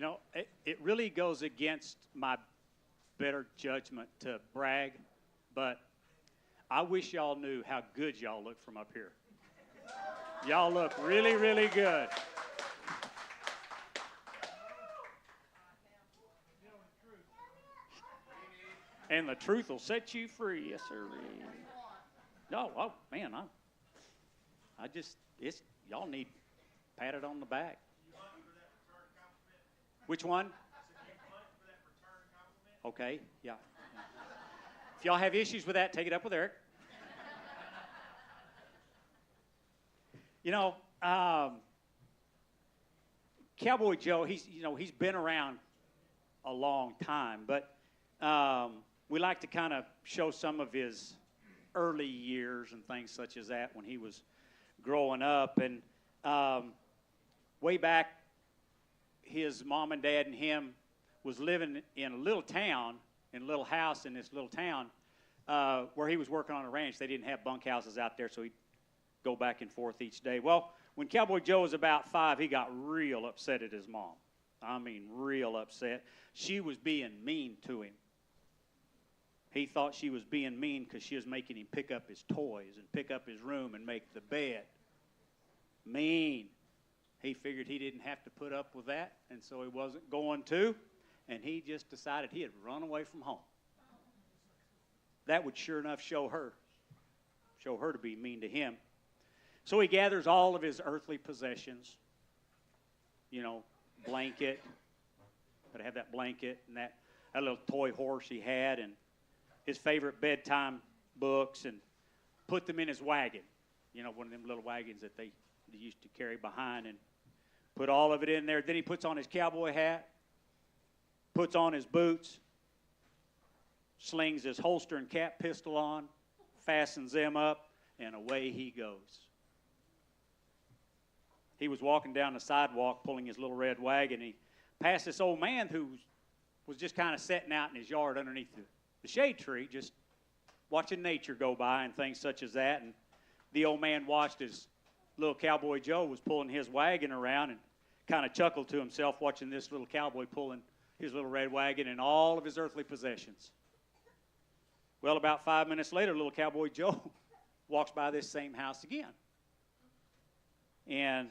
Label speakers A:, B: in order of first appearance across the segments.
A: You know, it really goes against my better judgment to brag, but I wish y'all knew how good y'all look from up here. Y'all look really, really good. And the truth will set you free. Yes, sir. No, oh, man, I just, y'all need patted on the back. Which one? Okay, yeah. If y'all have issues with that, take it up with Eric. You know, Cowboy Joe, he's been around a long time, but we like to kind of show some of his early years and things such as that when he was growing up. And way back, his mom and dad and him was living in a little town, in a little house in this little town where he was working on a ranch. They didn't have bunkhouses out there, so he'd go back and forth each day. Well, when Cowboy Joe was about 5, he got real upset at his mom. I mean, real upset. She was being mean to him. He thought she was being mean because she was making him pick up his toys and pick up his room and make the bed. Mean. He figured he didn't have to put up with that, and so he wasn't going to, and he just decided he'd run away from home. That would sure enough show her to be mean to him. So he gathers all of his earthly possessions, you know, blanket, but I have that blanket and that little toy horse he had and his favorite bedtime books, and put them in his wagon, you know, one of them little wagons that they used to carry behind, and put all of it in there. Then he puts on his cowboy hat, puts on his boots, slings his holster and cap pistol on, fastens them up, and away he goes. He was walking down the sidewalk pulling his little red wagon, and he passed this old man who was just kind of sitting out in his yard underneath the shade tree, just watching nature go by and things such as that. And the old man watched as little Cowboy Joe was pulling his wagon around and kind of chuckled to himself watching this little cowboy pulling his little red wagon and all of his earthly possessions. Well, about 5 minutes later, little Cowboy Joe walks by this same house again. And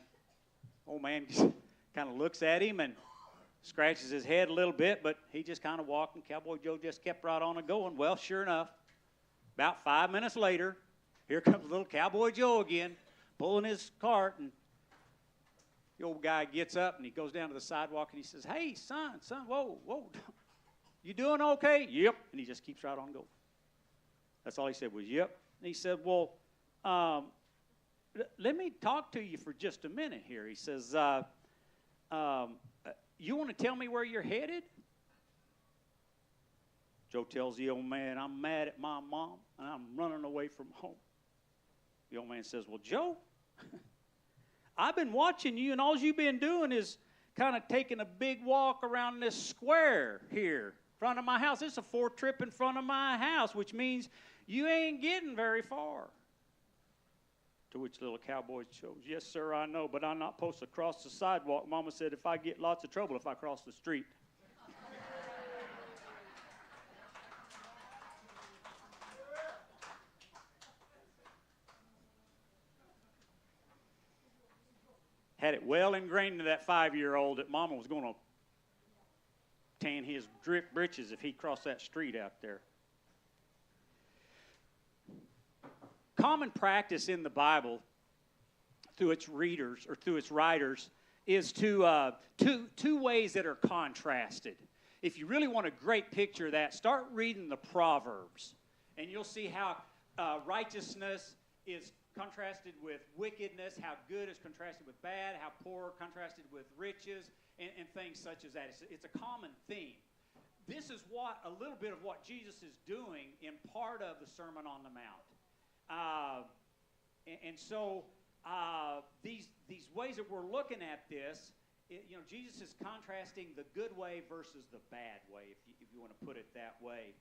A: old man just kind of looks at him and scratches his head a little bit, but he just kind of walked, and Cowboy Joe just kept right on and going. Well, sure enough, about 5 minutes later, here comes little Cowboy Joe again, pulling his cart, and the old guy gets up, and he goes down to the sidewalk, and he says, "Hey, son, whoa, you doing okay?" "Yep." And he just keeps right on going. That's all he said was, "Yep." And he said, "Well, let me talk to you for just a minute here." He says, "You want to tell me where you're headed?" Joe tells the old man, "I'm mad at my mom, and I'm running away from home." The old man says, "Well, Joe, I've been watching you, and all you've been doing is kind of taking a big walk around this square here in front of my house. It's a 4 trip in front of my house, which means you ain't getting very far." To which little Cowboy chose, "Yes, sir, I know, but I'm not supposed to cross the sidewalk. Mama said if I get lots of trouble if I cross the street." Had it well ingrained into that 5-year-old that Mama was going to tan his drip britches if he crossed that street out there. Common practice in the Bible through its readers or through its writers is two ways that are contrasted. If you really want a great picture of that, start reading the Proverbs, and you'll see how righteousness is contrasted with wickedness, how good is contrasted with bad, how poor contrasted with riches, and things such as that. It's a common theme. This is a little bit of what Jesus is doing in part of the Sermon on the Mount. So these ways that we're looking at this, Jesus is contrasting the good way versus the bad way, if you want to put it that way.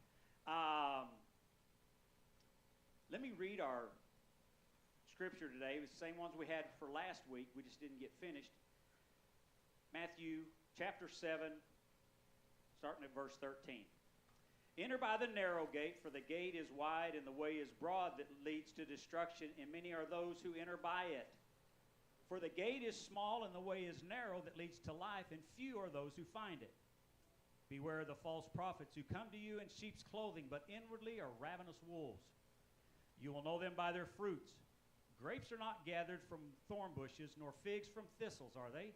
A: Let me read our scripture today. It was the same ones we had for last week. We just didn't get finished. Matthew chapter 7, starting at verse 13. Enter by the narrow gate, for the gate is wide and the way is broad that leads to destruction, and many are those who enter by it. For the gate is small and the way is narrow that leads to life, and few are those who find it. Beware of the false prophets who come to you in sheep's clothing, but inwardly are ravenous wolves. You will know them by their fruits. Grapes are not gathered from thorn bushes, nor figs from thistles, are they?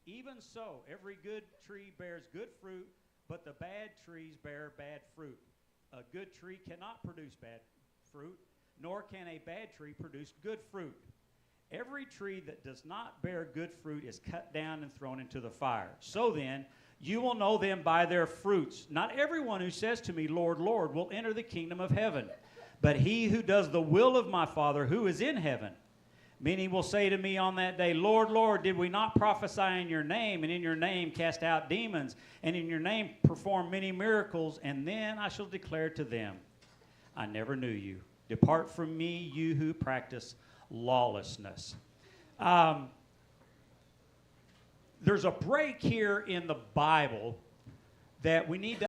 A: Even so, every good tree bears good fruit, but the bad trees bear bad fruit. A good tree cannot produce bad fruit, nor can a bad tree produce good fruit. Every tree that does not bear good fruit is cut down and thrown into the fire. So then, you will know them by their fruits. Not everyone who says to me, Lord, Lord, will enter the kingdom of heaven, but he who does the will of my Father who is in heaven. Many will say to me on that day, Lord, Lord, did we not prophesy in your name, and in your name cast out demons, and in your name perform many miracles? And then I shall declare to them, I never knew you. Depart from me, you who practice lawlessness. There's a break here in the Bible that we need to